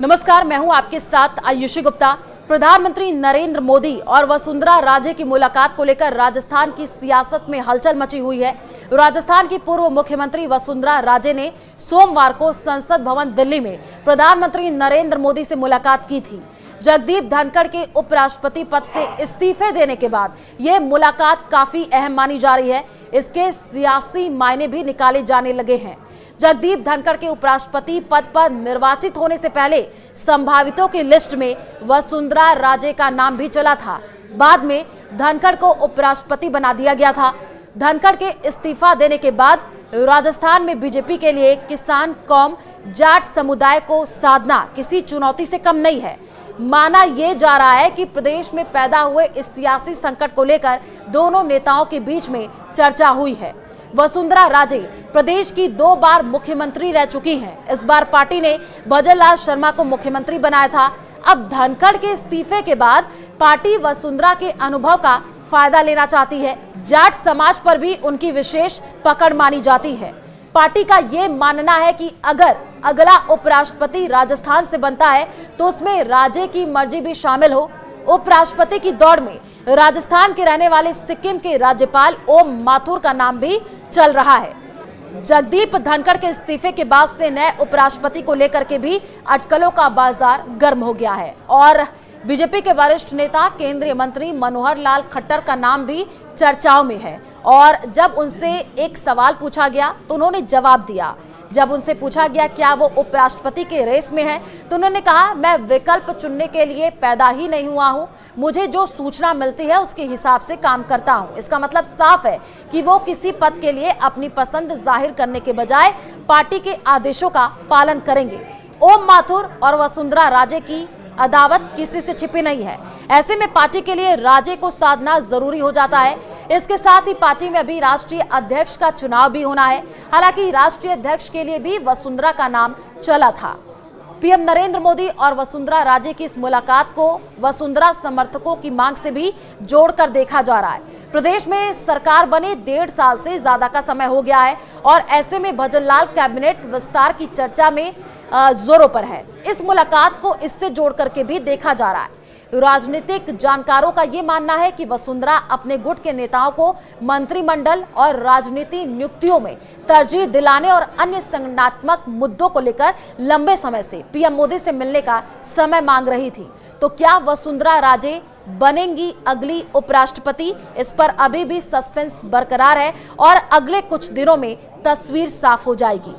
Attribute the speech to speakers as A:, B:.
A: नमस्कार, मैं हूं आपके साथ आयुषी गुप्ता। प्रधानमंत्री नरेंद्र मोदी और वसुंधरा राजे की मुलाकात को लेकर राजस्थान की सियासत में हलचल मची हुई है। राजस्थान की पूर्व मुख्यमंत्री वसुंधरा राजे ने सोमवार को संसद भवन दिल्ली में प्रधानमंत्री नरेंद्र मोदी से मुलाकात की थी। जगदीप धनखड़ के उपराष्ट्रपति पद से इस्तीफे देने के बाद यह मुलाकात काफी अहम मानी जा रही है। इसके सियासी मायने भी निकाले जाने लगे हैं। जगदीप धनखड़ के उपराष्ट्रपति पद पर निर्वाचित होने से पहले संभावितों की लिस्ट में वसुंधरा राजे का नाम भी चला था। बाद में धनखड़ को उपराष्ट्रपति बना दिया गया था। धनखड़ के इस्तीफा देने के बाद राजस्थान में बीजेपी के लिए किसान कौम जाट समुदाय को साधना किसी चुनौती से कम नहीं है। माना यह जा रहा है कि प्रदेश में पैदा हुए इस सियासी संकट को लेकर दोनों नेताओं के बीच में चर्चा हुई है। वसुंधरा राजे प्रदेश की 2 बार मुख्यमंत्री रह चुकी हैं। इस बार पार्टी ने भजनलाल शर्मा को मुख्यमंत्री बनाया था। अब धनखड़ के इस्तीफे के बाद पार्टी वसुंधरा के अनुभव का फायदा लेना चाहती है। जाट समाज पर भी उनकी विशेष पकड़ मानी जाती है। पार्टी का ये मानना है कि अगर अगला उपराष्ट्रपति राजस्थान से बनता है तो उसमें राजे की मर्जी भी शामिल हो। उपराष्ट्रपति की दौड़ में राजस्थान के रहने वाले सिक्किम के राज्यपाल ओम माथुर का नाम भी चल रहा है। जगदीप धनखड़ के इस्तीफे के बाद से नए उपराष्ट्रपति को लेकर के भी अटकलों का बाजार गर्म हो गया है और बीजेपी के वरिष्ठ नेता केंद्रीय मंत्री मनोहर लाल खट्टर का नाम भी चर्चाओं में है। और जब उनसे एक सवाल पूछा गया तो उन्होंने जवाब दिया। जब उनसे पूछा गया क्या वो उपराष्ट्रपति के रेस में है तो उन्होंने कहा, मैं विकल्प चुनने के लिए पैदा ही नहीं हुआ हूं। मुझे जो सूचना मिलती है उसके हिसाब से काम करता हूं। इसका मतलब साफ है कि वो किसी पद के लिए अपनी पसंद जाहिर करने के बजाय पार्टी के आदेशों का पालन करेंगे। ओम माथुर और वसुंधरा राजे की अदावत किसी से छिपी नहीं है। ऐसे में पार्टी के लिए राजे को साधना जरूरी हो जाता है। इसके साथ ही पार्टी में अभी राष्ट्रीय अध्यक्ष का चुनाव भी होना है। हालांकि राष्ट्रीय अध्यक्ष के लिए भी वसुंधरा का नाम चला था। पीएम नरेंद्र मोदी और वसुंधरा राजे की इस मुलाकात को वसुंधरा समर्थकों की मांग से भी जोड़कर देखा जा रहा है। प्रदेश में सरकार बने 1.5 साल से ज्यादा का समय हो गया है और ऐसे में भजनलाल कैबिनेट विस्तार की चर्चा में जोरों पर है। इस मुलाकात को इससे जोड़ करके भी देखा जा रहा है। राजनीतिक जानकारों का ये मानना है कि वसुंधरा अपने गुट के नेताओं को मंत्रिमंडल और राजनीति नियुक्तियों में तरजीह दिलाने और अन्य संगठनात्मक मुद्दों को लेकर लंबे समय से पीएम मोदी से मिलने का समय मांग रही थी। तो क्या वसुंधरा राजे बनेंगी अगली उपराष्ट्रपति? इस पर अभी भी सस्पेंस बरकरार है और अगले कुछ दिनों में तस्वीर साफ हो जाएगी।